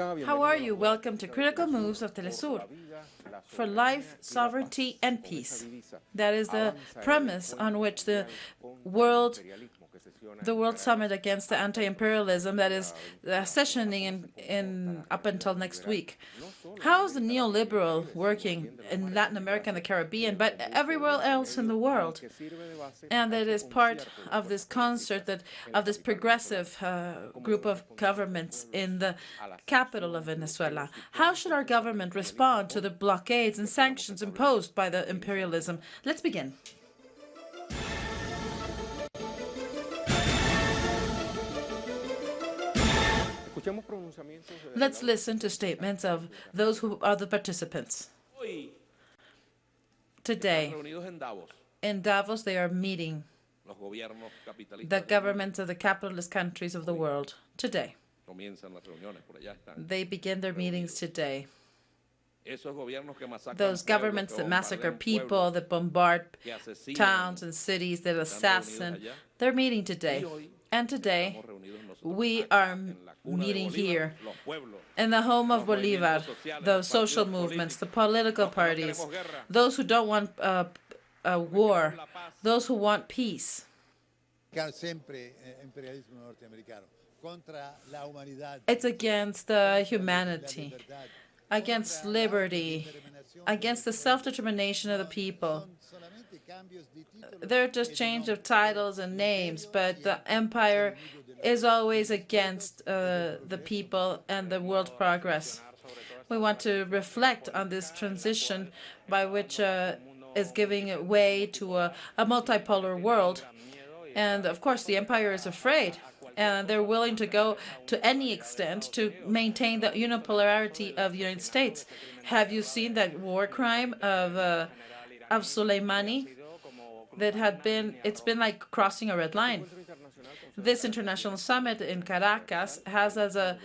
How are you? Welcome to Critical Moves of Telesur for life, sovereignty, and peace. That is the premise on which the World Summit against the Anti-Imperialism that is sessioning in up until next week. How is the neoliberal working in Latin America and the Caribbean, but everywhere else in the world? And that is part of this concert of this progressive group of governments in the capital of Venezuela. How should our government respond to the blockades and sanctions imposed by the imperialism? Let's begin. Let's listen to statements of those who are the participants. Today, in Davos, they are meeting the governments of the capitalist countries of the world. Today. They begin their meetings today. Those governments that massacre people, that bombard towns and cities, that assassinate, they're meeting today. And today, we are meeting here in the home of Bolivar, the social movements, the political parties, those who don't want a war, those who want peace. It's against the humanity, against liberty, against the self-determination of the people. They're just change of titles and names, but the empire is always against the people and the world's progress. We want to reflect on this transition by which is giving way to a multipolar world. And of course, the empire is afraid, and they're willing to go to any extent to maintain the unipolarity of the United States. Have you seen that war crime of Soleimani? It's been like crossing a red line. This international summit in Caracas has as a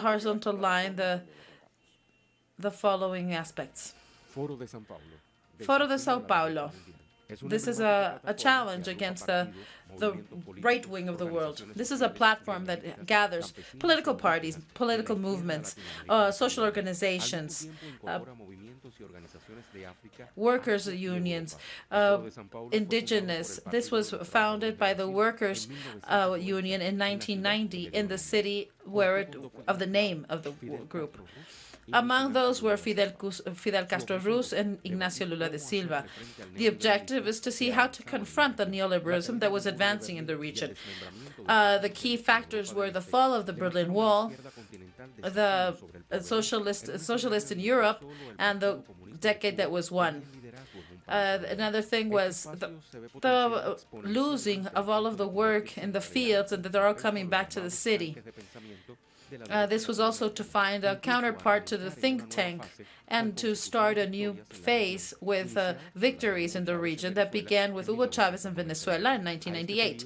horizontal line the following aspects. Foro de Sao Paulo. This is a challenge against the right wing of the world. This is a platform that gathers political parties, political movements, social organizations, workers' unions, indigenous. This was founded by the Workers' Union in 1990 in the city of the name of the group. Among those were Fidel Castro Ruz and Ignacio Lula da Silva. The objective is to see how to confront the neoliberalism that was advancing in the region. The key factors were the fall of the Berlin Wall, the socialists in Europe, and the decade that was won. Another thing was the losing of all of the work in the fields, and that they're all coming back to the city. This was also to find a counterpart to the think tank and to start a new phase with victories in the region that began with Hugo Chavez in Venezuela in 1998.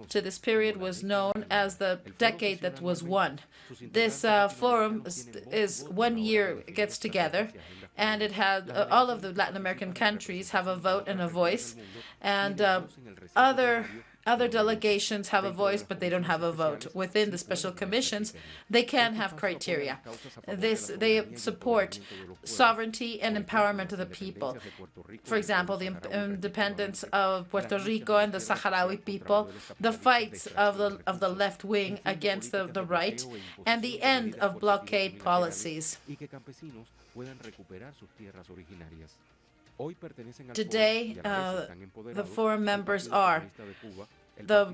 To this period was known as the decade that was won. This forum is 1 year gets together, and it had all of the Latin American countries have a vote and a voice, and other delegations have a voice, but they don't have a vote. Within the special commissions, they can have criteria. They support sovereignty and empowerment of the people. For example, the independence of Puerto Rico and the Sahrawi people, the fights of the left wing against the right, and the end of blockade policies. Today, the forum members are the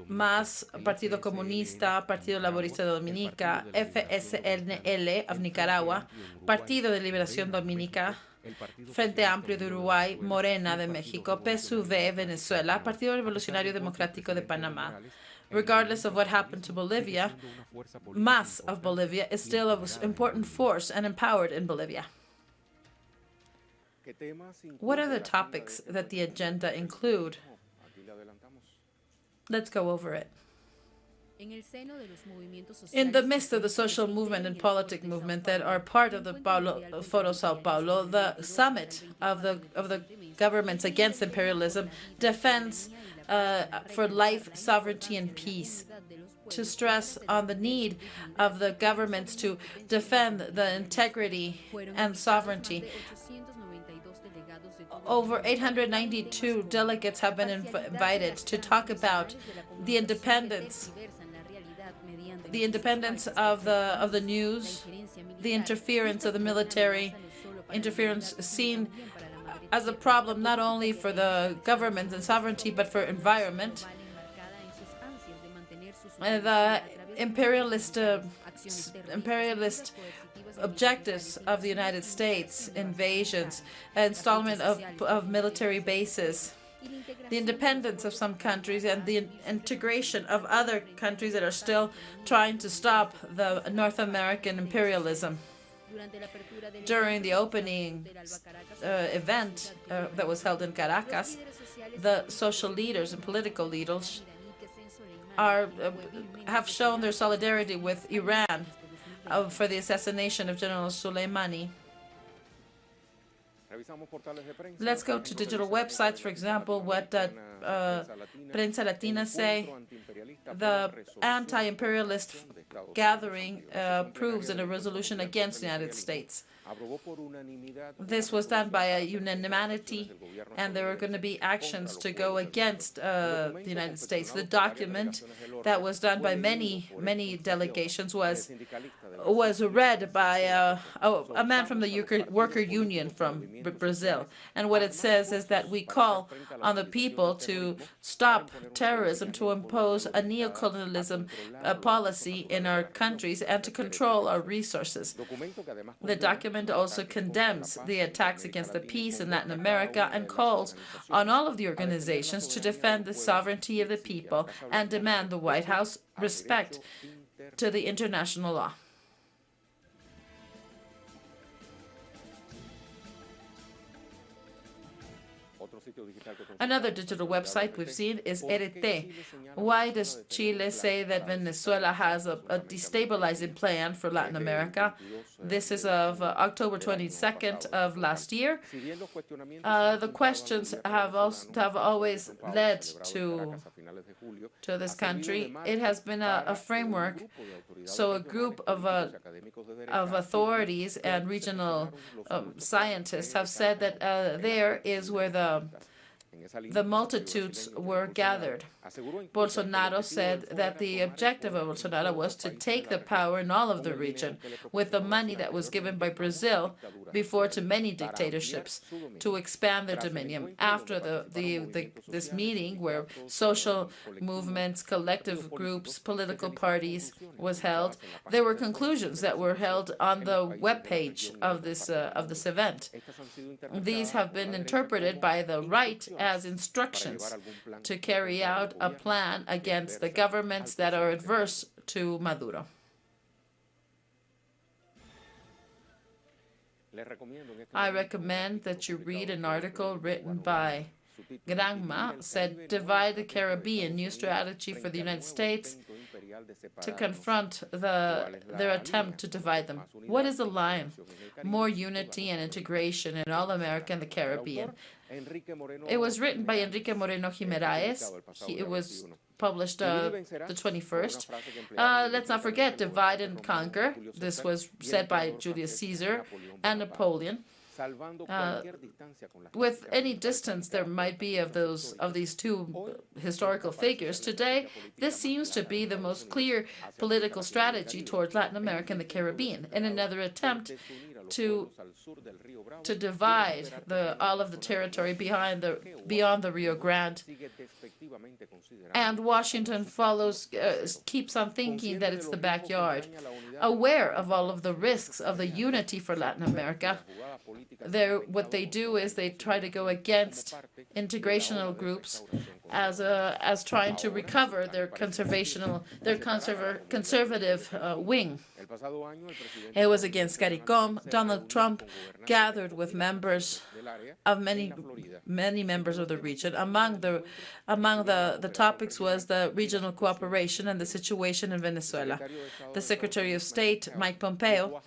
MAS, Partido Comunista, Partido Laborista de Dominica, FSNL of Nicaragua, Partido de Liberación Dominica, Frente Amplio de Uruguay, Morena de México, PSUV Venezuela, Partido Revolucionario Democrático de Panamá. Regardless of what happened to Bolivia, MAS of Bolivia is still an important force and empowered in Bolivia. What are the topics that the agenda include? Let's go over it. In the midst of the social movement and politic movement that are part of the Foro Sao Paulo, the summit of the governments against imperialism, defense for life, sovereignty, and peace, to stress on the need of the governments to defend the integrity and sovereignty. Over 892 delegates have been invited to talk about the independence of the news, the interference of the military, interference seen as a problem not only for the government and sovereignty but for environment. The imperialist objectives of the United States, invasions, installment of military bases, the independence of some countries, and the integration of other countries that are still trying to stop the North American imperialism. During the opening event that was held in Caracas, the social leaders and political leaders have shown their solidarity with Iran for the assassination of General Soleimani. Let's go to digital websites, for example, what Prensa Latina say. The anti-imperialist gathering approves in a resolution against the United States. This was done by a unanimity, and there were going to be actions to go against the United States. The document that was done by many delegations was read by a man from the worker union from Brazil. And what it says is that we call on the people to stop terrorism, to impose a neocolonialism policy in our countries, and to control our resources. The document also condemns the attacks against the peace in Latin America and calls on all of the organizations to defend the sovereignty of the people and demand the White House respect to the international law. Another digital website we've seen is RT. Why does Chile say that Venezuela has a destabilizing plan for Latin America? This is of October 22nd of last year. The questions have always led to this country. It has been a framework. So a group of authorities and regional scientists have said that there is where the multitudes were gathered. Bolsonaro said that the objective of Bolsonaro was to take the power in all of the region with the money that was given by Brazil before to many dictatorships to expand their dominion. After this meeting where social movements, collective groups, political parties was held, there were conclusions that were held on the webpage of this event. These have been interpreted by the right as instructions to carry out a plan against the governments that are adverse to Maduro. I recommend that you read an article written by Granma, said, "Divide the Caribbean, New Strategy for the United States to confront their attempt to divide them." What is the line? More unity and integration in all America and the Caribbean. It was written by Enrique Moreno Guimaraes. It was published the 21st. Let's not forget, divide and conquer. This was said by Julius Caesar and Napoleon. With any distance there might be of these two historical figures, today this seems to be the most clear political strategy towards Latin America and the Caribbean, in another attempt to divide all of the territory beyond the Rio Grande. And Washington keeps on thinking that it's the backyard. Aware of all of the risks of the unity for Latin America, what they do is they try to go against integrational groups as trying to recover their conservative wing. It was against CARICOM. Donald Trump gathered with members of many members of the region. Among the topics was the regional cooperation and the situation in Venezuela. The Secretary of State, Mike Pompeo,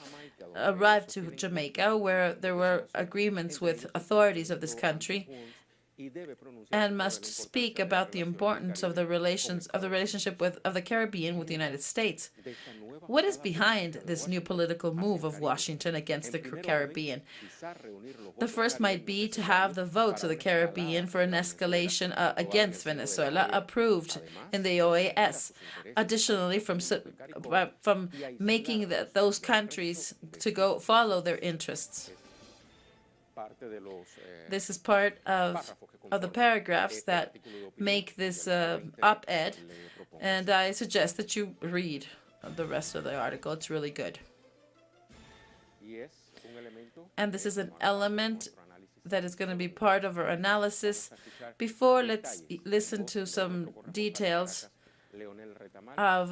arrived to Jamaica, where there were agreements with authorities of this country, and must speak about the importance of the relationship of the Caribbean with the United States. What is behind this new political move of Washington against the Caribbean? The first might be to have the votes of the Caribbean for an escalation against Venezuela approved in the OAS. Additionally, from making those countries to go follow their interests. This is part of the paragraphs that make this op-ed, and I suggest that you read the rest of the article. It's really good. And this is an element that is going to be part of our analysis. Before, let's listen to some details of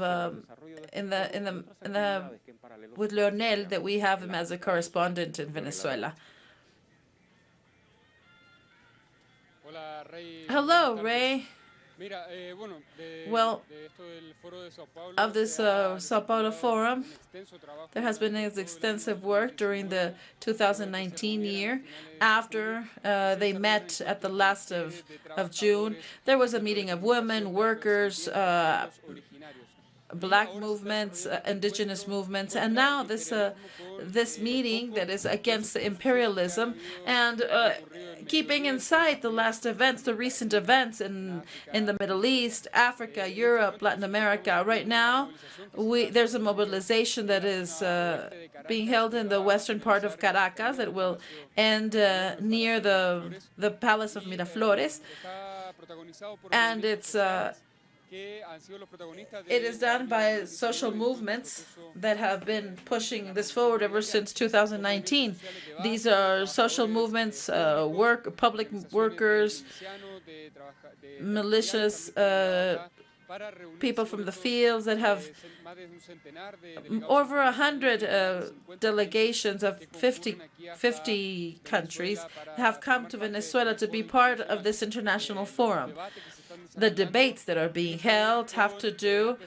with Leonel, that we have him as a correspondent in Venezuela. Hello, Ray. Well, of this Sao Paulo Forum, there has been extensive work during the 2019 year. After they met at the last of June, there was a meeting of women, workers, Black movements, indigenous movements, and now this meeting that is against the imperialism and keeping in sight the last events, the recent events in the Middle East, Africa, Europe, Latin America. Right now, there's a mobilization that is being held in the western part of Caracas that will end near the Palace of Miraflores, and it is done by social movements that have been pushing this forward ever since 2019. These are social movements, public workers, militias, people from the fields that have over 100 delegations of 50 countries have come to Venezuela to be part of this international forum. The debates that are being held have to do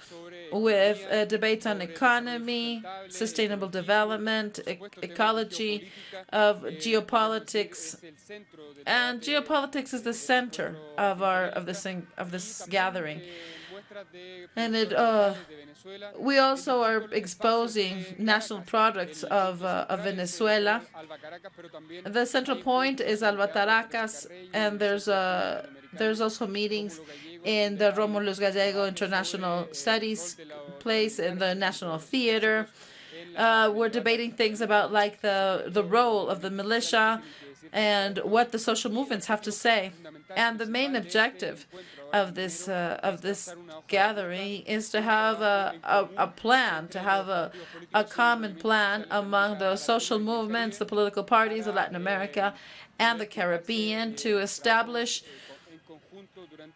with debates on economy, sustainable development, ecology, of geopolitics, and geopolitics is the center of this gathering. And we also are exposing national products of Venezuela. The central point is Albataracas, and there's also meetings in the Romulus Gallego International Studies place in the National Theater. We're debating things about like the role of the militia and what the social movements have to say. And the main objective of this gathering is to have a plan, to have a common plan among the social movements, the political parties of Latin America and the Caribbean to establish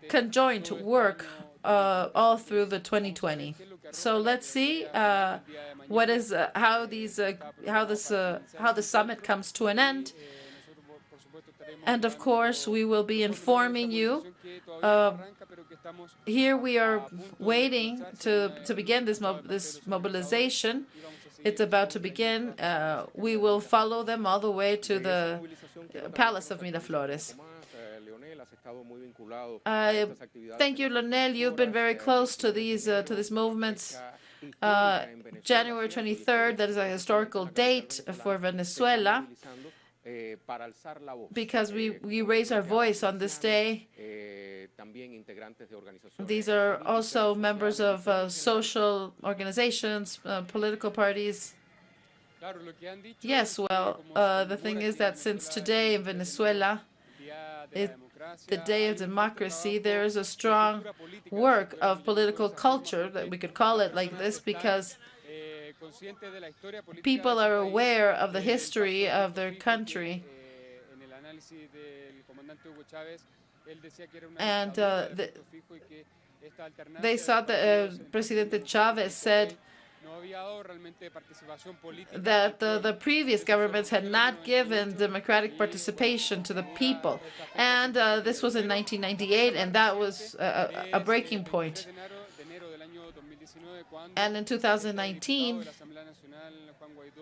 conjoint work all through the 2020. So let's see how the summit comes to an end. And of course, we will be informing you. Here we are waiting to begin this mobilization. It's about to begin. We will follow them all the way to the Palace of Miraflores. Thank you, Leonel. You've been very close to these movements. January 23rd, that is a historical date for Venezuela, because we raise our voice on this day. These are also members of social organizations, political parties. Yes, well, the thing is that since today in Venezuela, the day of democracy, there is a strong work of political culture, that we could call it like this, because people are aware of the history of their country. And they thought that President Chavez said that the previous governments had not given democratic participation to the people. And this was in 1998, and that was a breaking point. And in 2019,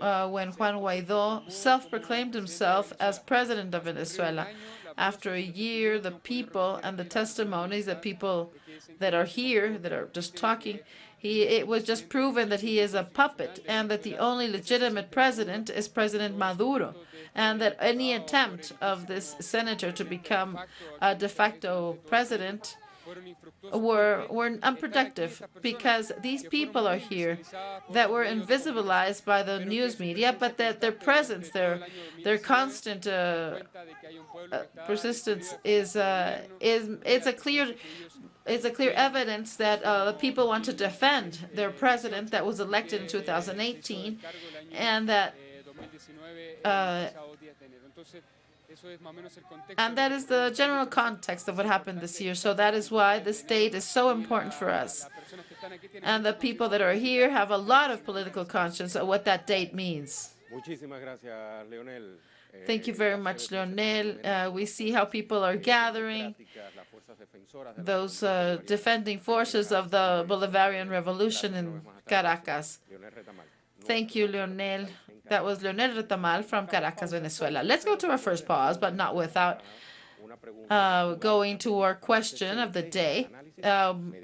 when Juan Guaidó self-proclaimed himself as president of Venezuela, after a year, the people and the testimonies that people that are here, that are just talking, it was just proven that he is a puppet and that the only legitimate president is President Maduro, and that any attempt of this senator to become a de facto president were unproductive, because these people are here that were invisibilized by the news media, but that their presence, their constant persistence is it's a clear evidence that the people want to defend their president that was elected in 2018, and that is the general context of what happened this year. So that is why this date is so important for us. And the people that are here have a lot of political conscience of what that date means. Thank you very much, Leonel. We see how people are gathering, those defending forces of the Bolivarian Revolution in Caracas. Thank you, Leonel. That was Leonel Retamal from Caracas, Venezuela. Let's go to our first pause, but not without going to our question of the day.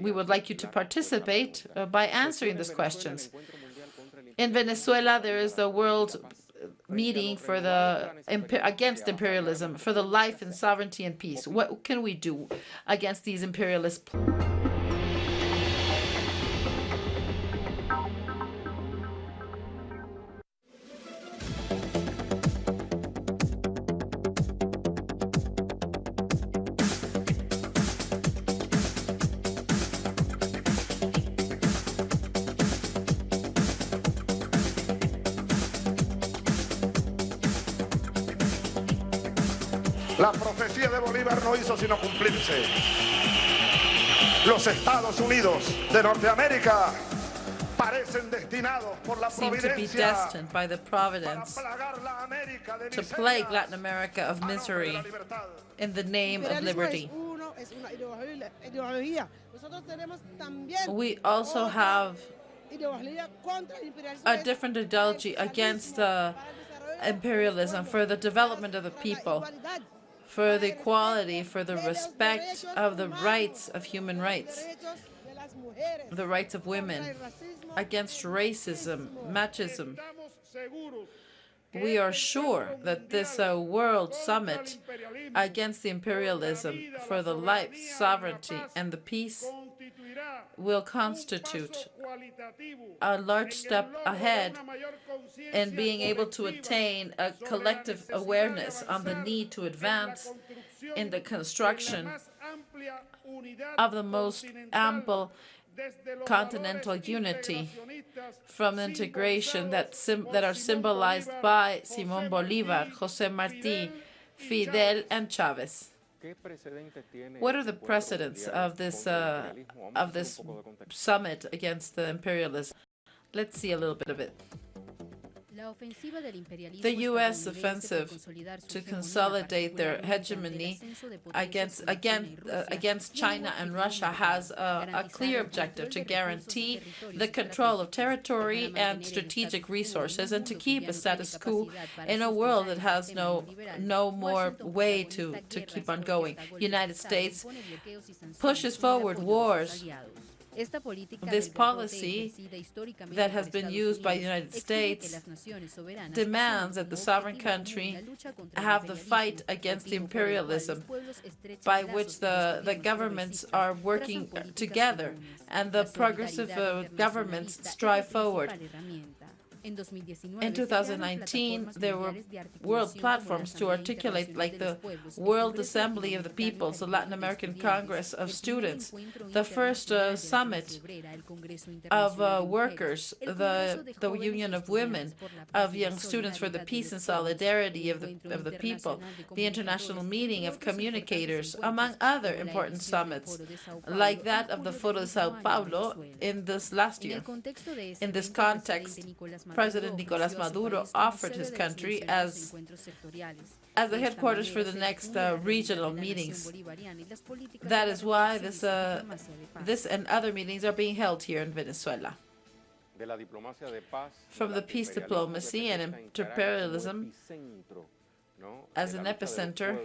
We would like you to participate by answering these questions. In Venezuela, there is the World Meeting for against imperialism, for the life and sovereignty and peace. What can we do against these imperialist La profecía de Bolívar no hizo sino cumplirse. Los Estados Unidos de Norteamérica parecen destinados por la providencia to plague Latin America of misery in the name of liberty. We also have a different ideology against imperialism, for the development of the people, for the equality, for the respect of the rights of human rights, the rights of women, against racism, machismo. We are sure that this World Summit against the imperialism, for the life, sovereignty, and the peace will constitute a large step ahead in being able to attain a collective awareness on the need to advance in the construction of the most ample continental unity, from integration that are symbolized by Simón Bolívar, José Martí, Fidel, and Chávez. What are the precedents of this summit against the imperialism? Let's see a little bit of it. The U.S. offensive to consolidate their hegemony against China and Russia has a clear objective: to guarantee the control of territory and strategic resources, and to keep a status quo in a world that has no more way to keep on going. United States pushes forward wars. This policy that has been used by the United States demands that the sovereign country have the fight against the imperialism, by which the governments are working together and the progressive governments strive forward. In 2019, there were world platforms to articulate, like the World Assembly of the Peoples, the Latin American Congress of Students, the first summit of workers, the Union of Women, of Young Students for the Peace and Solidarity of the People, the International Meeting of Communicators, among other important summits, like that of the Foro de Sao Paulo in this last year. In this context, President Nicolás Maduro offered his country as the headquarters for the next regional meetings. That is why this and other meetings are being held here in Venezuela. From the peace diplomacy and imperialism as an epicenter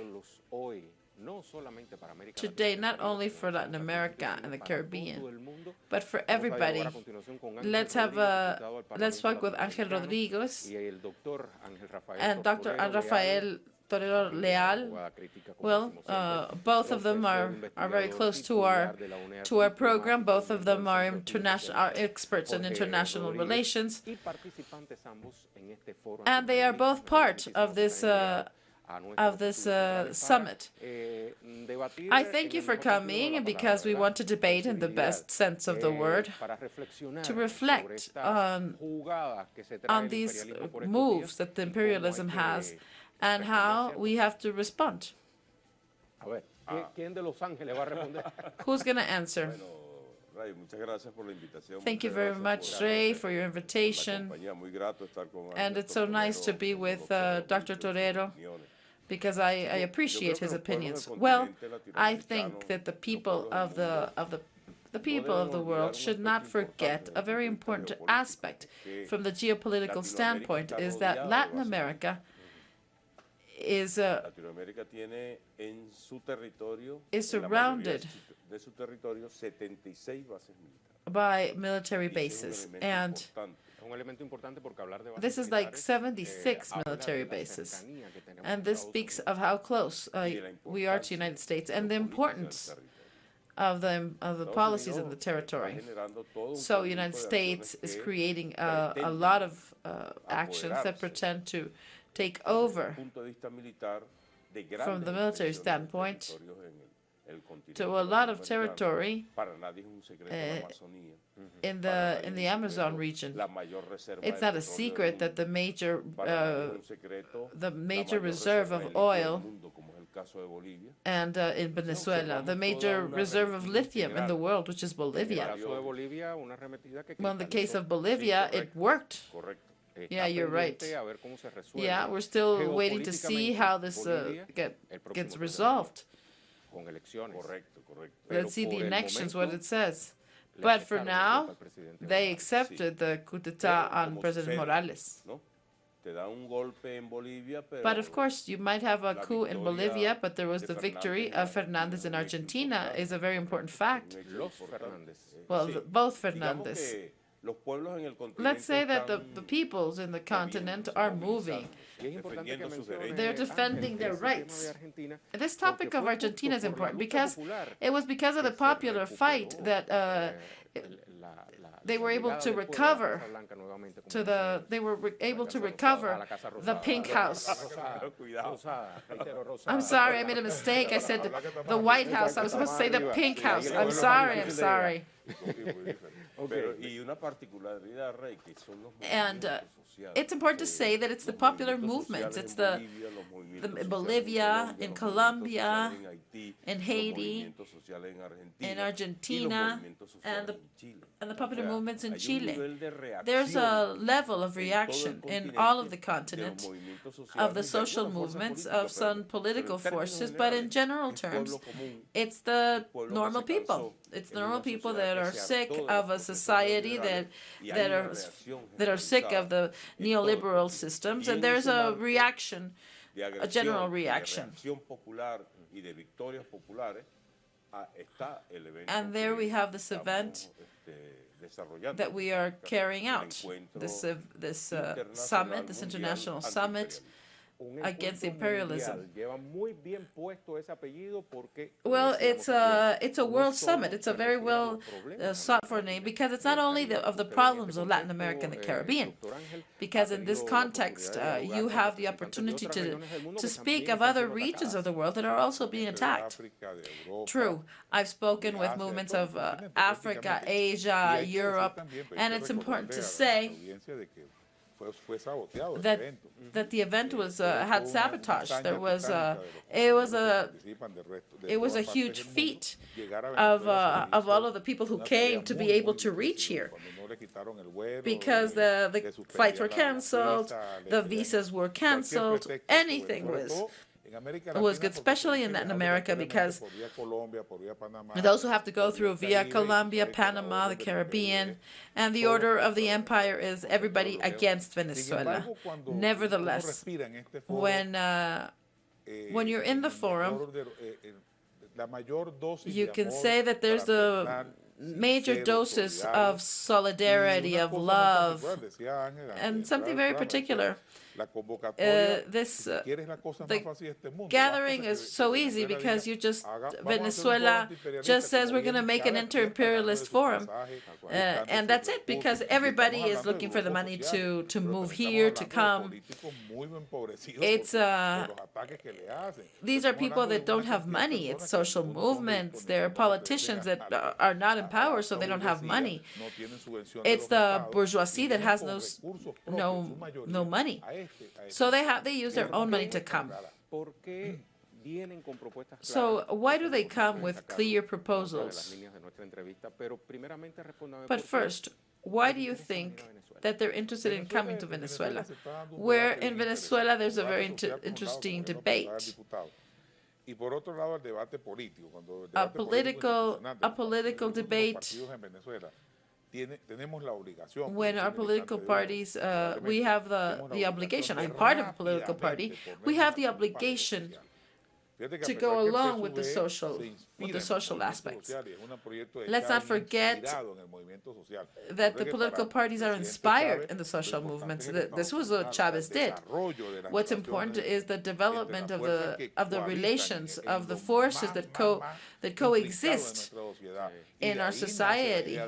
today, not only for Latin America and the Caribbean, but for everybody. Let's talk with Ángel Rodríguez and Dr. Rafael Torero Leal. Well, both of them are very close to our program. Both of them are experts in international relations, and they are both part of this summit. I thank you for coming because we want to debate in the best sense of the word, to reflect on these moves that the imperialism has and how we have to respond. Who's going to answer? Thank you very much, Ray, for your invitation. And it's so nice to be with Dr. Torero, because I appreciate his opinions. Well, I think that the people of the world should not forget a very important aspect from the geopolitical standpoint, is that Latin America is surrounded by military bases, and this is like 76 military bases, and this speaks of how close we are to the United States and the importance of the policies of the territory. So the United States is creating a lot of actions that pretend to take over from the military standpoint to a lot of territory in the Amazon region. It's not a secret that the major reserve of oil and in Venezuela, the major reserve of lithium in the world, which is Bolivia. Well, in the case of Bolivia, it worked. Yeah, you're right. Yeah, we're still waiting to see how this gets resolved. Let's see the elections, what it says. But for now, they accepted the coup d'etat on President Morales. But of course, you might have a coup in Bolivia, but there was the victory of Fernandez in Argentina, is a very important fact. Well, both Fernandez. Let's say that the peoples in the continent are moving. They're defending their rights. This topic of Argentina is important because it was because of the popular fight that they were able to recover the pink house. I'm sorry, I made a mistake. I said the White House. I was supposed to say the pink house. I'm sorry. And it's important to say that it's the popular movements. It's the Bolivia, in Colombia, in Haiti, in Argentina, and the popular movements in Chile. There's a level of reaction in all of the continent of the social movements, of some political forces, but in general terms, it's the normal people. It's the normal people that are sick of a society that are sick of the neoliberal systems, and there's a reaction, a general reaction. And there we have this event that we are carrying out, this summit, this international summit against imperialism. Well, it's a world summit. It's a very well sought for name because it's not only of the problems of Latin America and the Caribbean, because in this context you have the opportunity to speak of other regions of the world that are also being attacked. True, I've spoken with movements of Africa, Asia, Europe, and it's important to say that the event was had sabotage. It was a huge feat of all of the people who came to be able to reach here. because the flights were canceled, the visas were canceled, anything was good, especially in Latin America, because those who have to go through via Colombia, Panama, the Caribbean, and the order of the empire is everybody against Venezuela. Nevertheless, when you're in the forum, you can say that there's the major doses of solidarity, of love, and something very particular. The gathering is so easy because Venezuela just says we're going to make an inter-imperialist forum, and that's it, because everybody is looking for the money to move here, to come. These are people that don't have money. It's social movements. They're politicians that are not in power, so they don't have money. It's the bourgeoisie that has no money. So they use their own money to come. So why do they come with clear proposals? But first, why do you think that they're interested in coming to Venezuela? Where in Venezuela there's a very interesting debate. A political debate. When our political parties, we have the obligation, I'm part of a political party, we have the obligation to go along with the social aspects. Let's not forget that the political parties are inspired in the social movements. This was what Chavez did. What's important is the development of the relations, of the forces that coexist in our society.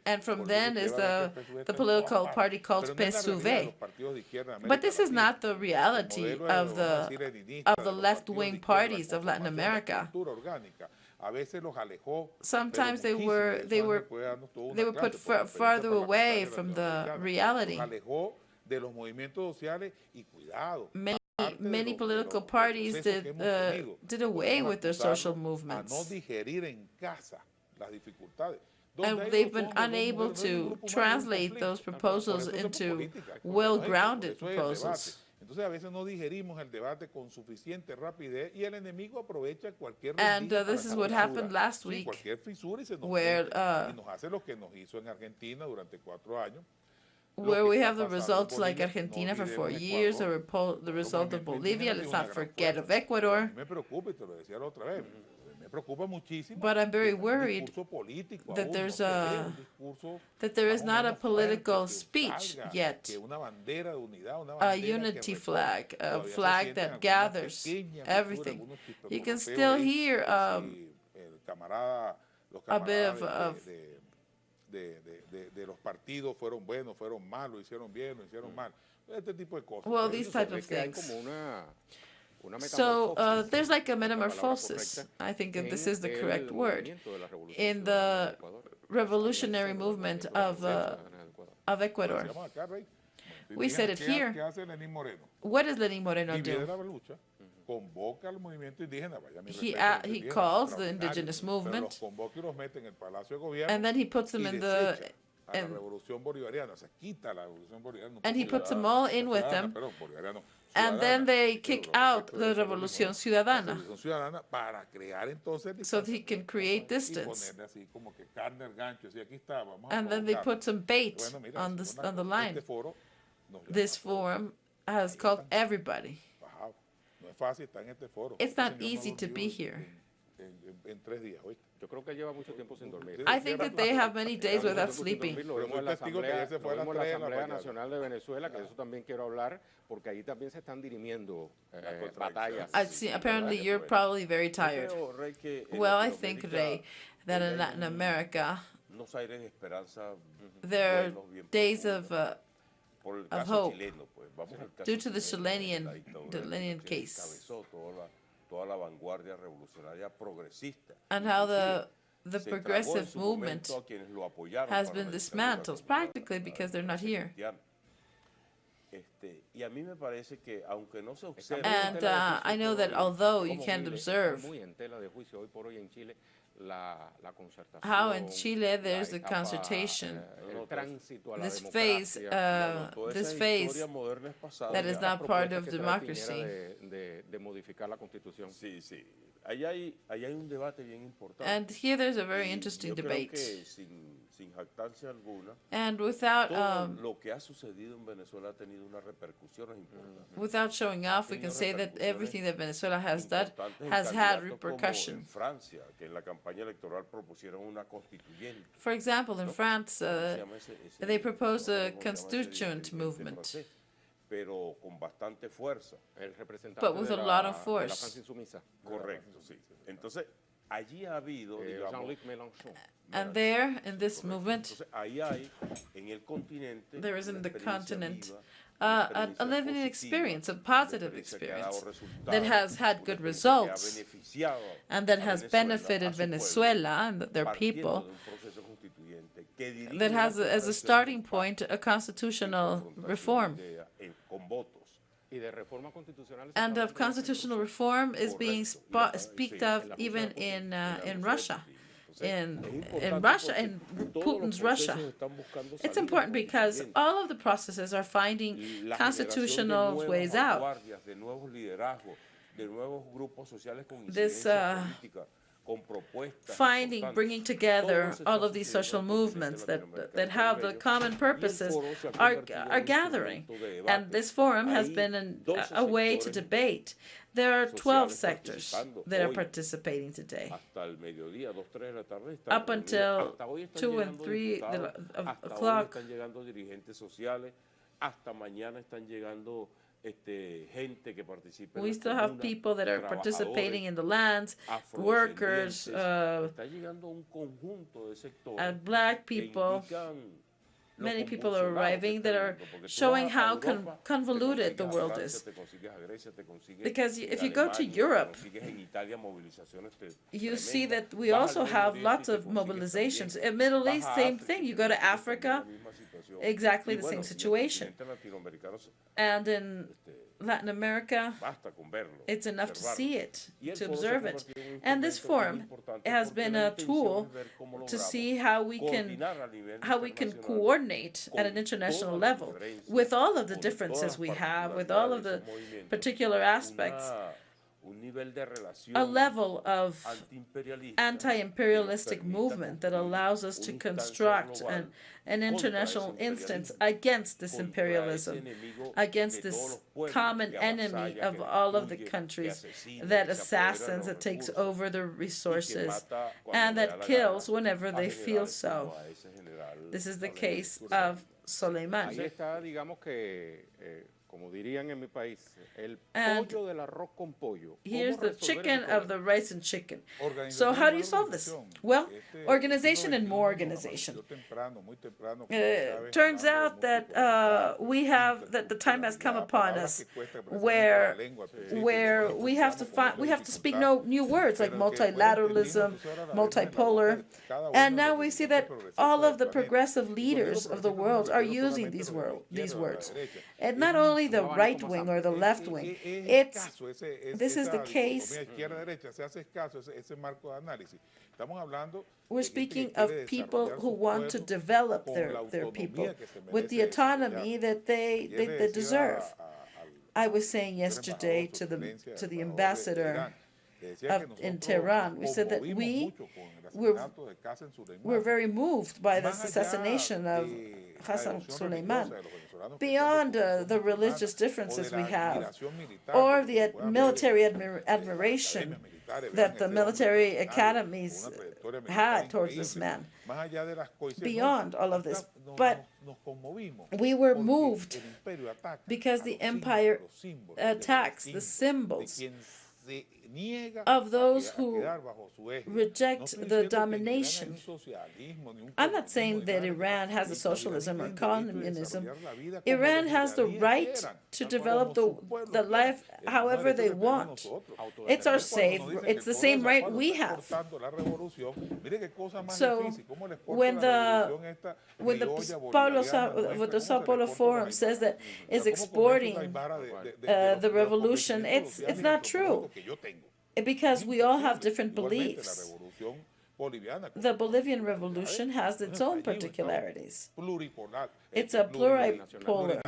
And from then is the political party called PSUV. But this is not the reality of the left-wing parties of Latin America. Sometimes they were put farther away from the reality. Many political parties did away with their social movements. And they've been unable to translate those proposals into well-grounded proposals. And this is what happened last week, where we have the results like Argentina for 4 years, or the result of Bolivia. Let's not forget of Ecuador. But I'm very worried that there is not a political speech yet, a unity flag, a flag that gathers everything. You can still hear a bit of well, these type of things. So there's like a metamorphosis, I think if this is the correct word, in the revolutionary movement of Ecuador. We said it here. What does Lenín Moreno do? He calls the indigenous movement, and then he puts them in the... And he puts them all in with them, and then they kick out the Revolución Ciudadana so that he can create distance. And then they put some bait on the line. This forum has called everybody. It's not easy to be here. I think that they have many days without sleeping. Apparently, you're probably very tired. Well, I think, Rey, that in Latin America, there are days of hope due to the Chilean case. And how the progressive movement has been dismantled, practically because they're not here. And I know that although you can't observe how in Chile there's the concertation, this phase that is not part of democracy. Sí, sí. Ahí hay un debate bien importante. And here there's a very Y interesting yo creo debate. que sin jactancia alguna, And without todo lo que ha sucedido en Venezuela ha tenido unas repercusiones importantes. without showing off, we can say that everything that Venezuela has done Importantes en has had candidatos como repercussion. en Francia, que en la campaña electoral propusieron una constituyente. For example, in France, Se llama ese- they proposed no a sé cómo se llama ese constituent dirigente movement, francés, pero con bastante fuerza. but with a lot of force. Correcto, sí. Entonces, allí ha habido, digamos, And there, in this movement, entonces ahí hay en el continente there is in una the experiencia continent viva, a experiencia living positiva, experience, a una positive experiencia que ha dado experience resultados, that has had una good experiencia que ha results beneficiado and that a has Venezuela, benefited a su pueblo, Venezuela and their partiendo people, de un proceso constituyente que dirige that has una as a transición starting de paz point a en constitutional confrontación reform. de ideas, con votos. And of constitutional reform is being Correcto. speaked Sí, of en la even Rusia, in la Russia. Entonces, In es importante Russia, porque in todos los Putin's Russia. procesos están buscando It's salidas important because constituyentes. all of the processes are finding La generación de constitutional nuevas ways out. vanguardias, de nuevos liderazgos, de nuevos grupos sociales con This, incidencia política, con propuestas Finding, importantes. bringing Todo together eso all está of these sucediendo social en el continente movements that latinoamericano have the caribeño, common y el purposes foro se ha are convertido en are un gathering. instrumento de And debate. this forum has Hay been 12 a way to sectores debate. There are 12 sociales sectors participando that are hoy. participating today. Hasta el mediodía, 2, 3 de la tarde, están Up reunidos. until Hasta hoy están 2 and llegando 3 diputados, hasta hoy o'clock. están llegando dirigentes sociales, hasta mañana están llegando gente que participa en We las still have comunas, people that are participating in the lands, workers, está llegando un conjunto de sectores and black que people. indican lo Many people are convulsionado que arriving está that el are mundo, porque tú showing vas a how Europa, te convoluted the consigues a world Francia, is. te consigues a Grecia, te consigues Because if en you go to Alemania, te Europe, consigues en Italia movilizaciones you see tremendas. that we Vas al also Medio have Oriente lots y te of consigues mobilizations. también. In Middle Vas East, a same África y thing. You te go to consigues también Africa, la misma situación. exactly Y the bueno, same en el situation. continente latinoamericano And in Latin America, basta con verlo, it's enough to observarlo. see it, Y el to foro se ha observe it. convertido en un And this instrumento bien forum importante has porque been la a intención tool es ver cómo to logramos see how we can coordinate at an international level with all of the differences we have, with all of the particular aspects, a level of anti-imperialistic movement that allows us to construct an international instance against this imperialism, against this common enemy of all of the countries that assassins, that takes over the resources, and that kills whenever they feel so. This is the case of Soleiman. Ahí está, digamos que, como dirían en mi país, el And pollo del arroz con pollo. Here's ¿Cómo the resolver chicken ese of problema? the rice and chicken. So how do you solve this? Well, organization and more organization. Turns out that that the time has come upon us where we have to speak new words like multilateralism, multipolar, and now we see that all of the progressive leaders of the world are using these words, and not only the right wing or the left wing. This is the case. We're speaking of people who want to develop their people with the autonomy that they deserve. I was saying yesterday to the ambassador in Tehran, we said that we're very moved by this assassination of Hassan Soleiman, beyond the religious differences we have, or the military admiration that the military academies had towards this man. Beyond all of this, but we were moved because the empire attacks the symbols of those who reject the domination. I'm not saying that Iran has a socialism or communism. Iran has the right to develop the life however they want. It's it's the same right we have. So when the Sao Paulo Forum says that is exporting the revolution, it's not true. Because we all have different beliefs. The Bolivian Revolution has its own particularities. Pluripolar. It's a pluripolar,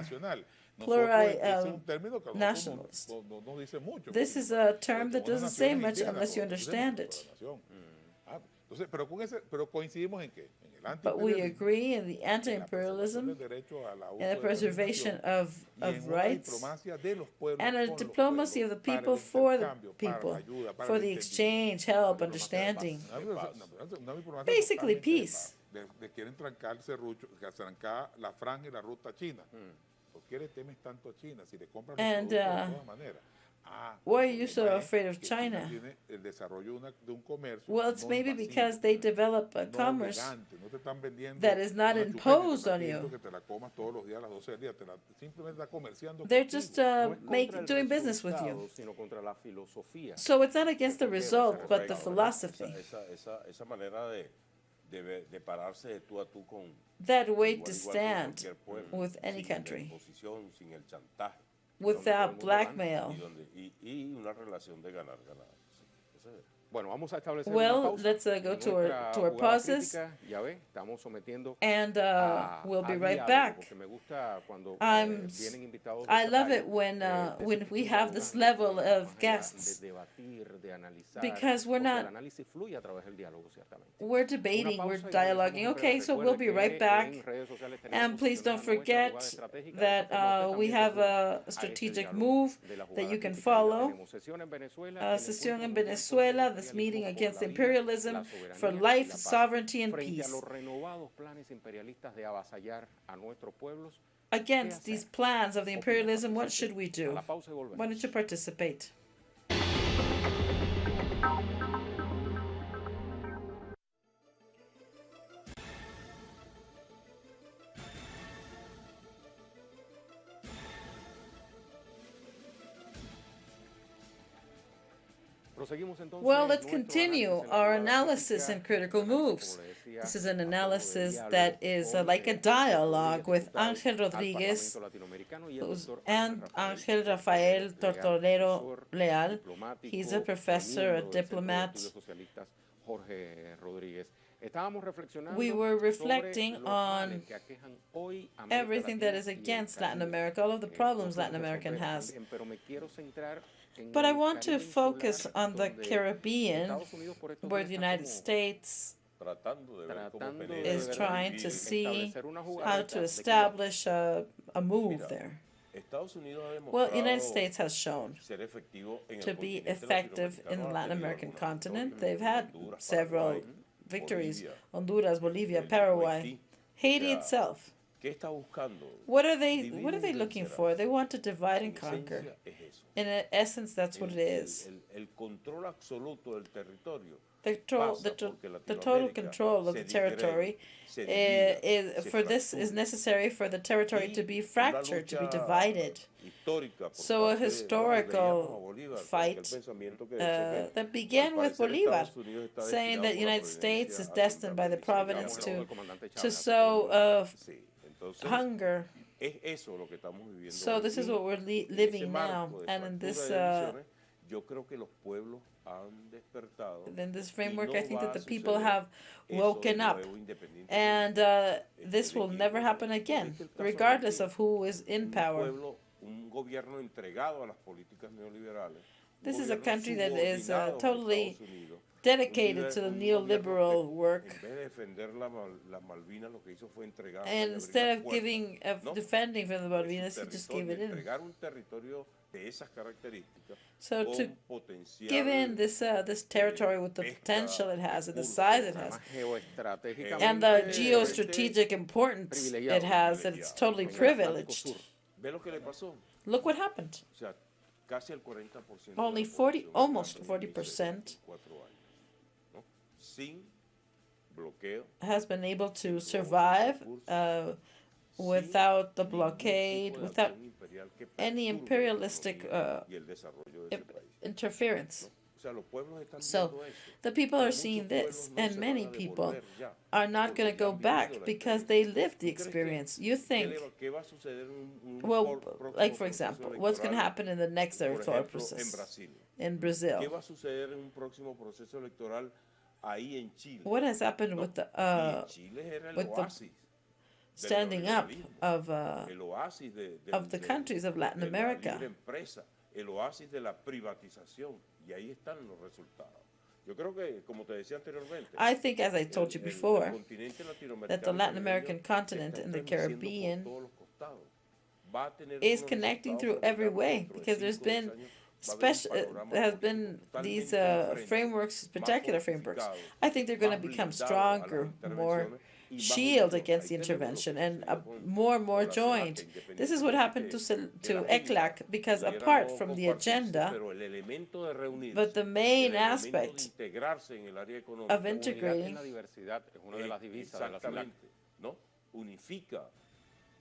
plurinationalist. No dice mucho. This is a term that doesn't say much unless you understand it. Pero coincidimos en qué? But we agree in the anti-imperialism and the preservation of rights and a diplomacy of the people for the people, for the exchange, help, understanding. Basically, peace. Quieren trancar la franja y la ruta china. ¿Por qué le temes tanto a China si le compran los productos de todas maneras? Why are you so afraid of China? Well, it's maybe because they develop a commerce that is not imposed on you. They're just doing business with you. So it's not against the result, but the philosophy. That way to stand with any country, without blackmail. Well, let's go to our pauses, and we'll be right back. I love it when we have this level of guests, because we're debating, we're dialoguing. Okay, so we'll be right back, and please don't forget that we have a strategic move that you can follow. Sesión en Venezuela, this meeting against imperialism for life, sovereignty, and peace. Against these plans of the imperialism, what should we do? Why don't you participate? Well, let's continue our analysis and critical moves. This is an analysis that is like a dialogue with Ángel Rodríguez and Ángel Rafael Tortolero Leal. He's a professor, a diplomat. We were reflecting on everything that is against Latin America, all of the problems Latin America has. But I want to focus on the Caribbean, where the United States is trying to see how to establish a move there. Well, the United States has shown to be effective in the Latin American continent. They've had several victories: Honduras, Bolivia, Paraguay, Haiti itself. What are they looking for? They want to divide and conquer. In essence, that's what it is. The total control of the territory is necessary for the territory to be fractured, to be divided. So a historical fight that began with Bolivar, saying that the United States is destined by the providence to sow hunger. So this is what we're living now, and in this framework, I think that the people have woken up, and this will never happen again, regardless of who is in power. This is a country that is totally dedicated to the neoliberal work, and instead of defending from the Malvinas, he just gave it in. So to give in this territory with the potential it has and the size it has, and the geostrategic importance it has, that it's totally privileged. Look what happened. Almost 40% has been able to survive without the blockade, without any imperialistic interference. So the people are seeing this, and many people are not going to go back because they lived the experience. You think, well, like for example, what's going to happen in the next electoral process in Brazil? ahí en Chile. what has happened ¿no? with the Y Chile era el with the oasis del standing up neoliberalismo, el oasis of the countries of Latin de la America. libre empresa, el oasis de la privatización, y ahí están los resultados. Yo creo que, como te decía anteriormente, I think, as I told you el before, continente that the latinoamericano Latin caribeño American se continent está and the estremeciendo por Caribbean todos los costados. Va a tener is unos connecting resultados through every formidables way dentro de because there's 5 o 10 been años. Va a haber un special panorama there has político been these totalmente diferente, frameworks, más spectacular frameworks. fortificado, I think they're going to más become blindado a las stronger, more intervenciones y más shield unidos. against the Ahí tenemos lo que intervention, and sucedió con more and more la CELAC, joined. This is what happened to que la agenda ECLAC, because pudiera apart no from the compartirse, agenda, pero el elemento de reunirse, but the el main elemento de aspect integrarse en el área económica, of integrating, la diversidad es una de las divisas de la CELAC. exactamente, ¿no? Unifica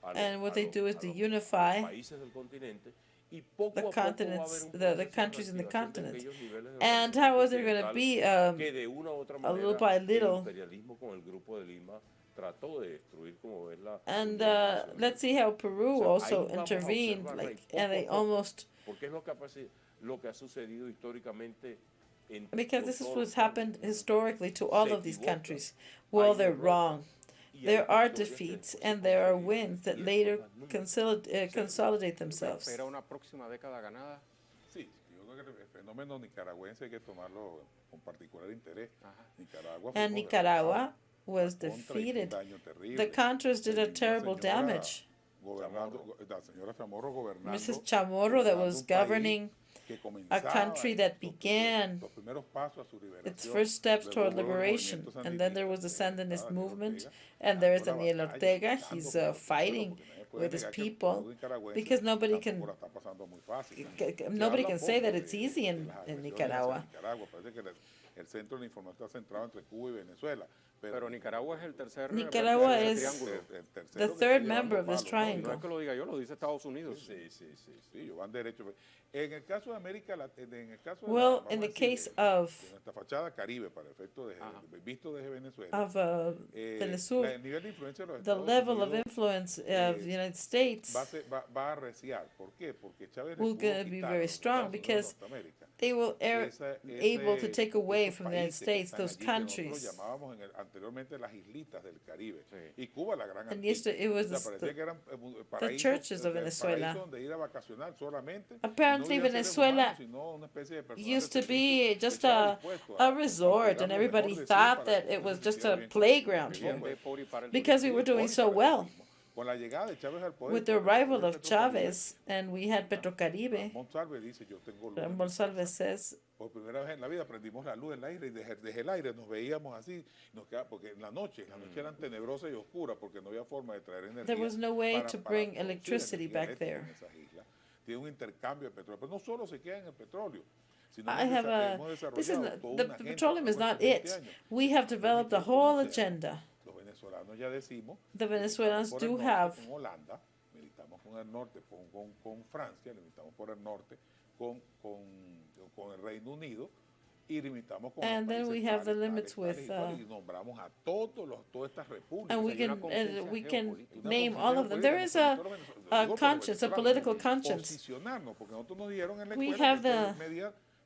a and what they do is to los unify países del continente, y poco the a poco va a haber continents, un the proceso de countries in the reactivación de continents. aquellos niveles de And organización how is there going to continental be que de una u otra a little manera by el little? imperialismo con el Grupo de Lima trató de destruir, como ves, la And Unión Nacional. let's see how Peru O sea, also ahí vamos a intervened, observarla, y like, poco and they a poco, almost, porque es lo que ha sucedido históricamente en because this is todos what's los happened países. historically to all Se of these equivocan, countries. Well, hay they're derrotas, wrong. y hay There are victorias que defeats después se and there are consoliden, wins that y later después las nunca. consolidate themselves. Espera una próxima década ganada. Sí, yo creo que el fenómeno nicaragüense hay que tomarlo con particular interés. Ajá. Nicaragua fue And derrotado. Nicaragua was La Contra hizo un defeated. daño terrible. The Contras did a Eliminó terrible señora damage. La señora Chamorro gobernando. Mrs. Chamorro, that gobernando was un país governing que a comenzaba country that los began los primeros pasos a su liberación. its first steps Luego toward hubo los liberation. movimientos And then there was the sandinistas, Sandinist Daniel movement, Ortega, and there is dando la Daniel batalla, Ortega. luchando He's por el fighting pueblo, porque nadie puede with his negar que el people pueblo nicaragüense because nobody tampoco can la está pasando muy fácil. nobody Se can habla say poco that it's de easy in las agresiones hacia Nicaragua. Nicaragua. Parece que el centro de la información está centrado entre Cuba y Venezuela. Pero Nicaragua es el tercer Nicaragua miembro de ese is triángulo. the third member of this No triangle. es que lo diga yo, lo dice Estados Unidos. Sí, ellos van derecho. En el caso de América Latina, en el caso de Well, vamos in a the decir, case of de nuestra fachada Caribe, para efecto de visto desde Venezuela, Venezuela, el nivel de influencia de los the Estados level of Unidos influence of the United States va a arreciar. ¿Por qué? Porque Chávez will pudo gonna be quitar very a los strong Estados Unidos de because Norteamérica they will able to take away esos from the United países que States están those allí, que nosotros countries. llamábamos anteriormente las islitas del Caribe, Sí. y Cuba la gran And Antigua. yesterday it was O sea, parecía que eran paraísos, churches of Venezuela. paraísos donde ir a vacacionar solamente. Apparently, no ir a seres Venezuela humanos, sino una especie de personal de used to servicio be que just estaba a dispuesto resort, and cuidar lo everybody mejor de sí thought para that que it was se just sintiera a bien playground consigo here mismo. De por y para el because we turismo. were doing so well. Con la llegada de Chávez al poder, With the arrival of Chavez, and we had Petrocaribe, Monsalve dice, yo tengo luz en mi Monsalve casa. says, Por primera vez en la vida prendimos la luz en el aire y desde el aire nos veíamos así, porque en la noche eran tenebrosas y oscuras porque no había forma de traer energía. there was no way to bring producir electricity energía back eléctrica there. en esas islas. Tiene un intercambio de petróleo, pero no solo se queda en el petróleo, sino I have hemos this is desarrollado toda the una agenda petroleum is para not los próximos 20 it. años. We have developed a whole agenda. Los venezolanos ya decimos, The Venezuelans por el do norte have, con Holanda, militamos con el norte, con Francia, limitamos por el norte con el Reino Unido y limitamos con and los then we países have the tales, limits tales, with, tales, y nombramos a todas estas repúblicas. and we Hay una can conciencia geopolítica. name all of them. There is a conscience, a political conscience. Posicionarnos, porque nosotros nos dieron en la We escuela have que the-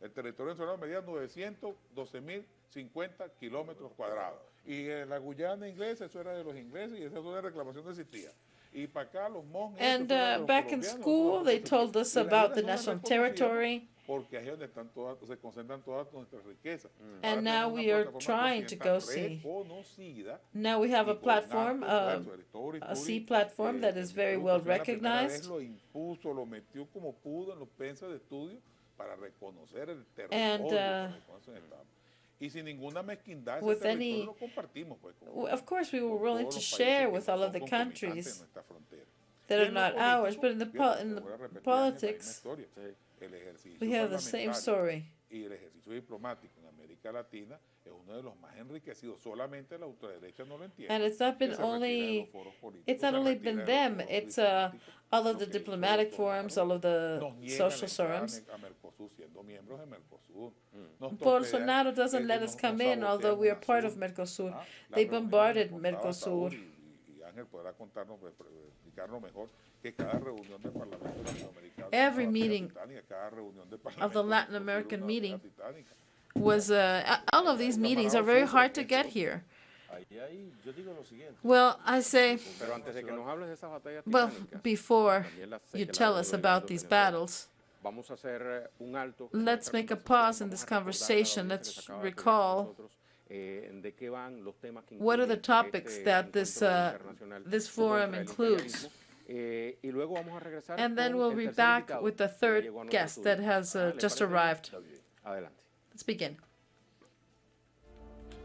el territorio venezolano medía 912.050 kilómetros cuadrados. Y en la Guyana inglesa, eso era de los ingleses y esa es una reclamación no existía. Y para acá los monjes. And eso era de los back in colombianos, school, nosotros they no told us y las about islas the no las national reconocíamos territory. Porque ahí es donde están se concentran todas nuestras riquezas. And now we are trying to go see. Reconocida, Now we have y a con platform, alto esfuerzo, a sea platform that is very well Venezuela la primera vez recognized. Lo impuso, lo metió como pudo en los pensas de estudio para reconocer el And, territorio. Y sin ninguna mezquindad, ese with territorio any- lo compartimos. Pues, Of course, we were con willing todos to los share países with que all of son the concomitantes en countries nuestra frontera. that Y are en lo not ours, político, but in the fíjate, in te the voy a repetir la misma politics, historia. El ejercicio we have the same parlamentario story. y el ejercicio diplomático en América Latina es uno de los más enriquecidos. Solamente la ultraderecha no lo entiende. And it's not que been se retira de only, los foros políticos, it's not se only retira been de los them, foros it's diplomáticos, all of lo the que hizo diplomatic Bolsonaro. forums, all of the Nos niegan social la entrada forums. a Mercosur siendo miembros de Mercosur. Nos Bolsonaro torpedean, doesn't let us nos come in, although sabotean we are part of UNASUR. Mercosur. La They reunión bombarded nos contaba Mercosur. Saúl y Ángel podrá contarnos, explicarnos mejor, que cada reunión del Parlamento Latinoamericano Every es una batalla meeting titánica, cada reunión del of the Parlamento Latin Mercosur American es una meeting batalla titánica. was all of these meetings are very hard to get here. Yo digo lo siguiente. Well, I say, Pero antes de que nos hables de esas batallas well, titánicas, before también las sé you que las tell has us venido about librando these Venezuela. battles, Vamos a hacer un alto. let's make a pause in this conversation. Let's recall de qué van los temas que what are the incluyen topics este that this encuentro internacional this forum contra el includes. imperialismo. Y luego vamos a regresar And then con we'll el be tercer back invitado with the que third llegó a nuestro guest that estudio. has ¿Le just parece bien? arrived. Adelante. Let's begin.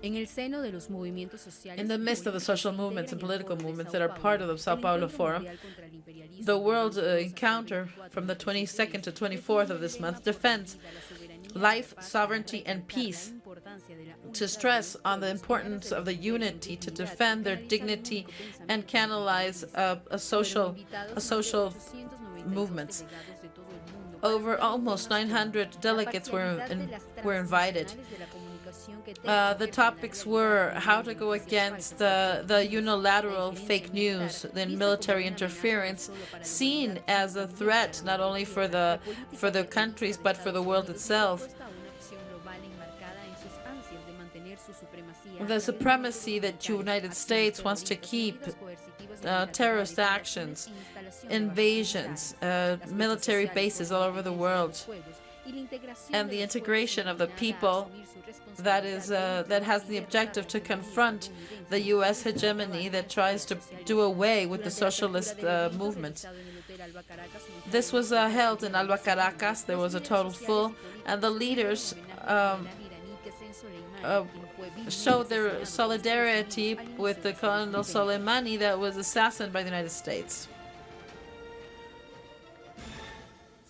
En el seno de los movimientos sociales In the midst of the social movements and political movements that are part of the Sao el Paulo Encuentro Forum, Mundial contra el Imperialismo the del World 22 al Encounter 24 from the de Naciones 22nd to Unidas 24th of this define el month lema por la defends vida, la soberanía, life, la paz, sovereignty, para and recalcar la peace, importancia de la to unidad stress de los on the pueblos, importance para of the defender su unity to dignidad, defend their canalizar un dignity único pensamiento and canalize a social Fueron invitados más de 892 movements. delegados de todo el mundo Over para almost temas como 900 la delegates parcialidad de las were invited. transnacionales de la comunicación que The tengan que topics ver con la were realidad how de to go noticias against falsas, the fake news, unilateral la fake injerencia news, militar, then vista military como una amenaza no interference, solo para la seen humanidad, as sino a también threat para not la only for humanidad. the La política for the imperialista countries de but for the Estados world Unidos itself. respuesta a una acción global enmarcada en sus ansias de mantener su supremacía a The través de supremacy métodos that United militares, States acciones wants to terroristas, keep, medidas coercitivas y unilaterales, terrorist invasiones actions, e instalación de bases invasions, militares, las military luchas sociales bases por all la over the independencia de world, los pueblos y la integración and de the los pueblos integration of the encaminada a people asumir su that is responsabilidad that has y the derrotar objective to el hegemonio confront the estadounidense U.S. y destrabar hegemony el that tries to socialismo. do away with the Durante la apertura socialist del evento movement. realizado en el Hotel Alba Caracas, ubicado This en was la ciudad held in de Alba Venezuela, Caracas. There los was a líderes total sociales full, y políticos and the rindieron leaders homenaje a la iraní Qasem Soleimani, quien fue víctima showed their asesinado por Estados solidarity Unidos al with inicio the de su Colonel intento. Soleimani that was assassinated by the United States.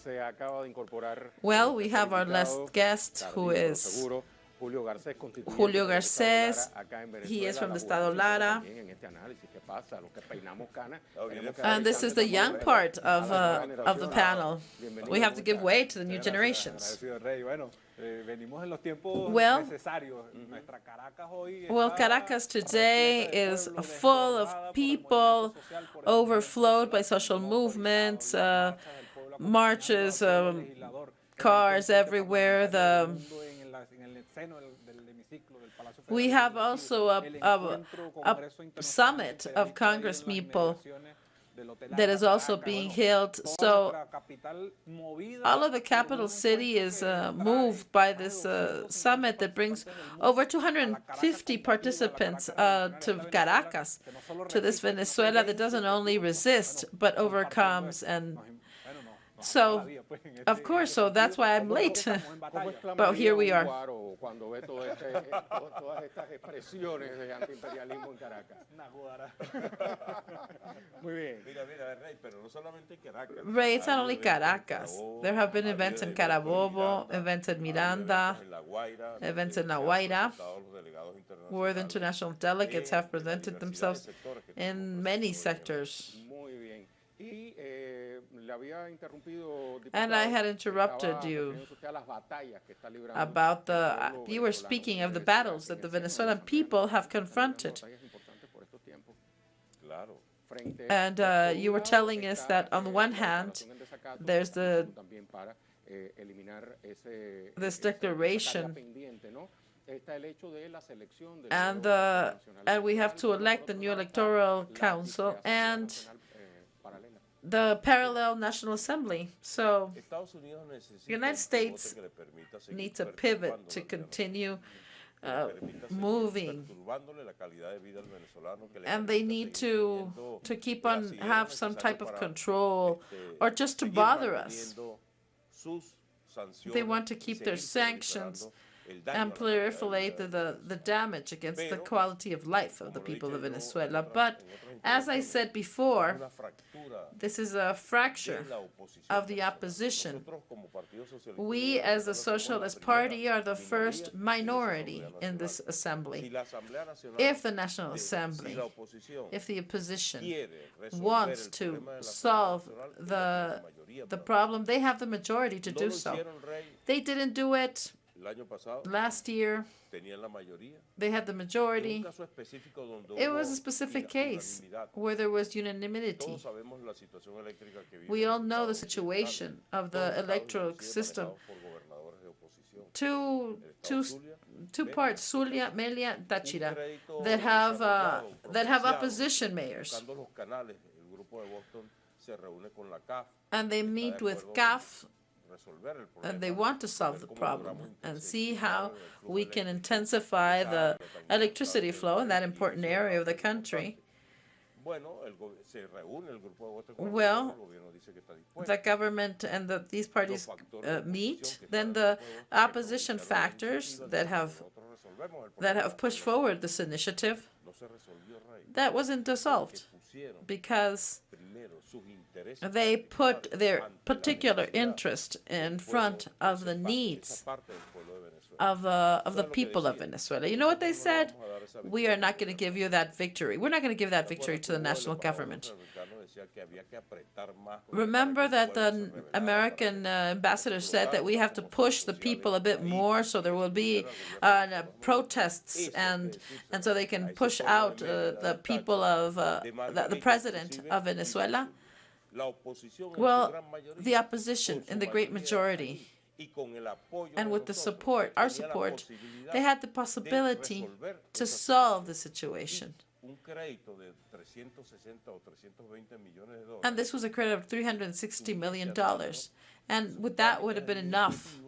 Se acaba de incorporar Well, we el have our invitado, last guest, tardío who pero is seguro, Julio Garcés, constituyente Julio del Estado Garcés. Lara, acá en He Venezuela, is from la the Estado juventud, pero Lara. también en este análisis, ¿qué pasa? Los que peinamos canas, Oh, tenemos que And dar this is chance the también young part a las nuevas of the generaciones. panel. Bienvenido, We have to ¿cómo give está? way to the new Gracias, generations. agradecido, Rey. Bueno, venimos en los tiempos Well, necesarios. Nuestra Caracas hoy Well, está Caracas today repleta de is pueblo, full desbordada of por el people, movimiento social, por el overflowed by movimiento social social, movements, motorizado, las marchas del pueblo acompañando marches, al pueblo legislador, el cars encuentro everywhere. interparlamentario en el seno del hemiciclo del Palacio We Federal, have also el encuentro Congreso a Internacional summit que of está ahí en Congress las people inmediaciones del Hotel that is Alba also Caracas. being Bueno, held. toda So nuestra capital movida all of the por capital un city encuentro is que trae moved by más de this 250 summit that brings participantes del mundo over a la Caracas 250 combativa, a la participants Caracas to revolucionaria de Caracas, que no solo to this resiste, sino que Venezuela that vence doesn't y only bueno, resist but compartiendo overcomes. esto. And Nos so, alegra la vida, pues, en of este course, so that's sentido, why I'm como que late. estamos en ¿Cómo batalla. exclamaría here we un are. guaro cuando ve todas estas expresiones de antiimperialismo en Caracas? Una jugada. Muy bien. Mira, Rey, pero no solamente en Caracas. Ray, it's Ha not habido only eventos en Caracas. Carabobo, There have been ha events habido in eventos Carabobo, events in ha habido Miranda, eventos en La Guaira, events donde in La se han Guaira, presentado los delegados where the internacionales international delegates en have la presented diversidad de themselves sectores que tenemos in many presentes hoy en el sectors. Muy bien. Y le había interrumpido, And I had diputado, interrupted estaba you refiriéndose usted a las batallas que está librando about el the, pueblo you were venezolano. speaking of the Decía battles que that en the el seno de Venezuelan la Asamblea people have Nacional están librando confronted. batallas importantes por estos tiempos. Claro. Frente, And por you un were lado telling us está, that on the one la hand, declaración en desacato, there's the también para eliminar this esa declaration, pendiente, ¿no? Está el hecho de la selección del and nuevo Consejo Nacional and we have to Electoral, elect the por new otro lado está electoral la council Asamblea and Nacional, paralela. the parallel National Assembly. So Estados Unidos necesita United un States pivote que le permita seguir needs a perturbando pivot la to vida continue que le permita seguir moving, perturbándole la calidad de vida al venezolano, que le and they permita need seguir to teniendo keep el on asidero have some necesario type of para, control, or just to seguir bother us. manteniendo sus sanciones They want to y keep their seguir sanctions proliferando el daño and a la calidad de proliferate vida the damage against the Pero, quality of life of the como lo he people dicho of yo en Venezuela. otras But as I intervenciones, said es before, una fractura this is a fracture de la oposición of the venezolana. opposition. Nosotros como Partido Socialista We, Unido as the Venezolano, somos la Socialist primera Party, are the minoría first en esa minority Asamblea in this Nacional. Si assembly. la Asamblea Nacional, If the National si Assembly, la oposición if the opposition quiere resolver wants el to problema de la solve Asamblea Nacional, the ella tiene mayoría the para problem, they have the majority to hacerlo. No do lo so. hicieron, Rey. They didn't do it El año pasado last year. tenían la mayoría. They had the En un majority. caso específico donde It hubo was a specific case unanimidad. where there was unanimity. Todos sabemos la situación eléctrica que vive We all el know the Estado situation of occidental. the Todos los estados electoral inclusive system. manejados por gobernadores de oposición. two parts, Zulia, Melia, Táchira, that have opposition mayors, and they meet with CAF, and they want to solve the problem and see how we can intensify the electricity flow in that important area of the country. Well, the government and these parties meet, then the opposition factors that have pushed forward this initiative, that wasn't dissolved because they put their particular interest in front of the needs of the people of Venezuela. You know what they said? We are not going to give you that victory. We're not going to give that victory to the national government. Remember that the American ambassador said that we have to push the people a bit more, so there will be protests, and so they can push out the people of the president of Venezuela. Well, the opposition in the great majority, and with the support, our support, they had the possibility to solve the situation. And this was a credit of $360 million. And with that would have been enough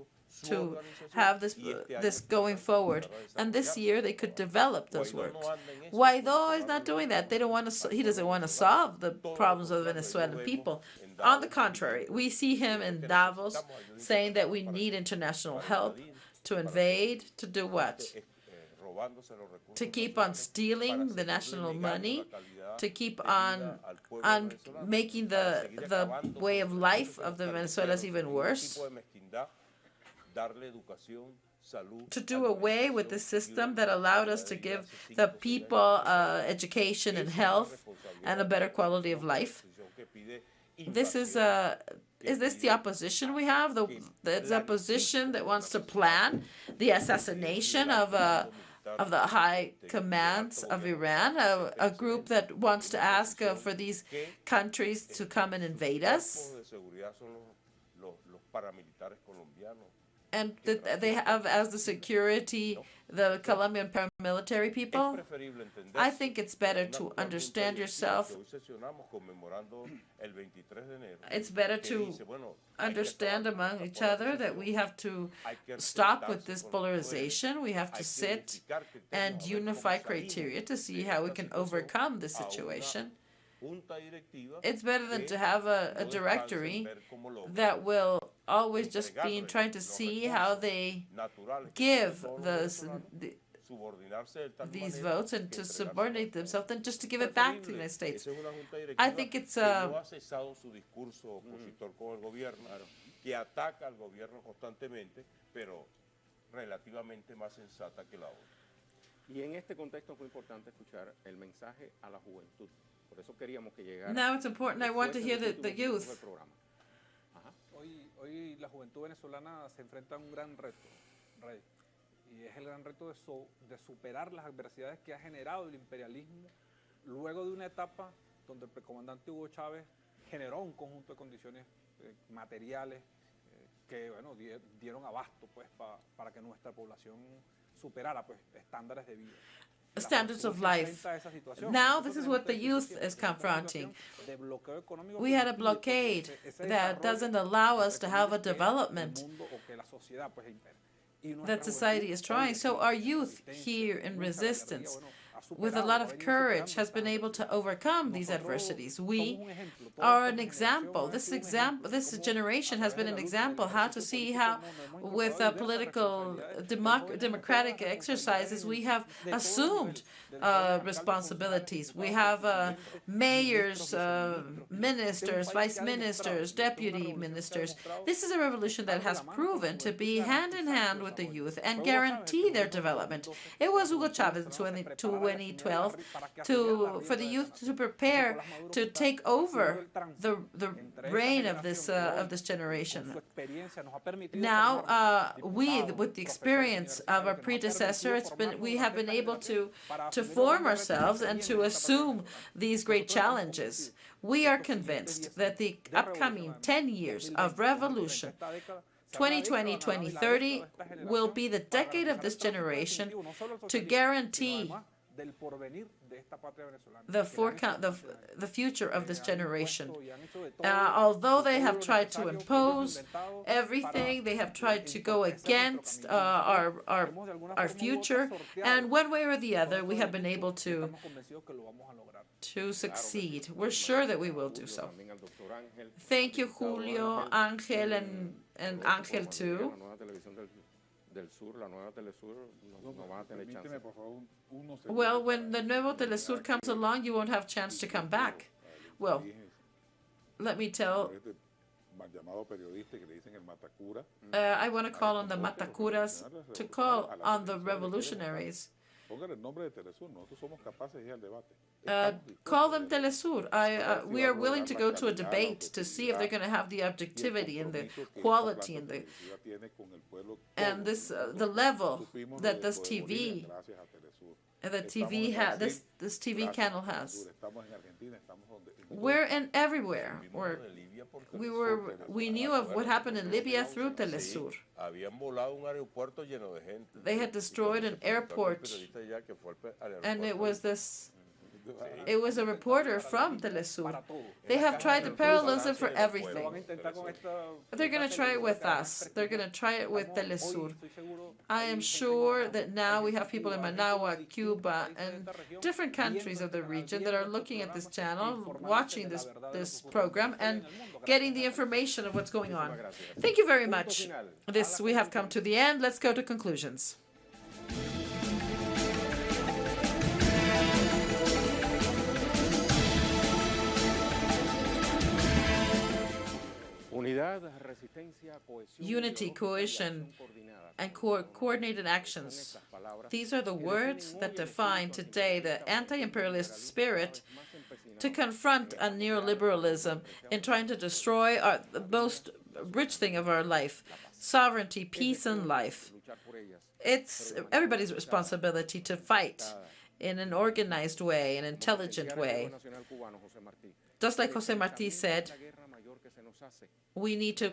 to have this going forward. And this year they could develop those works. Guaidó is not doing that. They don't want to. He doesn't want to solve the problems of the Venezuelan people. On the contrary, we see him in Davos saying that we need international help to invade, to do what? To keep on stealing the national money, to keep on making the way of life of the Venezuelans even worse, to do away with the system that allowed us to give the people education and health and a better quality of life. Is this the opposition we have? The opposition that wants to plan the assassination of the high commands of Iran, a group that wants to ask for these countries to come and invade us? And they have as the security the Colombian paramilitary people. I think it's better to understand yourself. It's better to understand among each other that we have to stop with this polarization. We have to sit and unify criteria to see how we can overcome the situation. It's better than to have a directory that will always just be trying to see how they give these votes and to subordinate themselves than just to give it back to the United States. I think it's Y en este contexto es muy importante escuchar el mensaje a la juventud. Por eso queríamos que llegara. Now it's important. I want to hear the youth. Hoy la juventud venezolana se enfrenta a un gran reto, Rey, y es el gran reto de superar las adversidades que ha generado el imperialismo luego de una etapa donde el precomandante Hugo Chávez generó un conjunto de condiciones materiales que bueno, dieron abasto pues, para que nuestra población superara pues, estándares de vida. Standards of life. Now this is what the youth is confronting. We had a blockade that doesn't allow us to have a development that society is trying. So our youth here in resistance, with a lot of courage, has been able to overcome these adversities. We are an example. This generation has been an example how to see how, with political democratic exercises, we have assumed responsibilities. We have mayors, ministers, vice ministers, deputy ministers. This is a revolution that has proven to be hand in hand with the youth and guarantee their development. It was Hugo Chavez in 2012 for the youth to prepare to take over the reign of this generation. Now, with the experience of our predecessor, we have been able to form ourselves and to assume these great challenges. We are convinced that the upcoming 10 years of revolution 2020, 2030 will be the decade of this generation to guarantee the future of this generation. Although they have tried to impose everything, they have tried to go against our future, and one way or the other, we have been able to succeed. We're sure that we will do so. Thank you, Julio, Angel, and Angel too. Well, when the Nuevo Telesur comes along, you won't have a chance to come back. Well, let me tell. I want to call on the Matacuras to call on the revolutionaries. Call them Telesur. We are willing to go to a debate to see if they're going to have the objectivity and the quality and the level that this TV channel has. We're in everywhere. We knew of what happened in Libya through Telesur. They had destroyed an airport, and it was a reporter from Telesur. They have tried the parallelism for everything. They're going to try it with us. They're going to try it with Telesur. I am sure that now we have people in Managua, Cuba, and different countries of the region that are looking at this channel, watching this program, and getting the information of what's going on. Thank you very much. We have come to the end. Let's go to conclusions. Unity, cohesion, and coordinated actions. These are the words that define today the anti-imperialist spirit to confront a neoliberalism in trying to destroy the most rich thing of our life, sovereignty, peace, and life. It's everybody's responsibility to fight in an organized way, an intelligent way. Just like José Martí said, we need to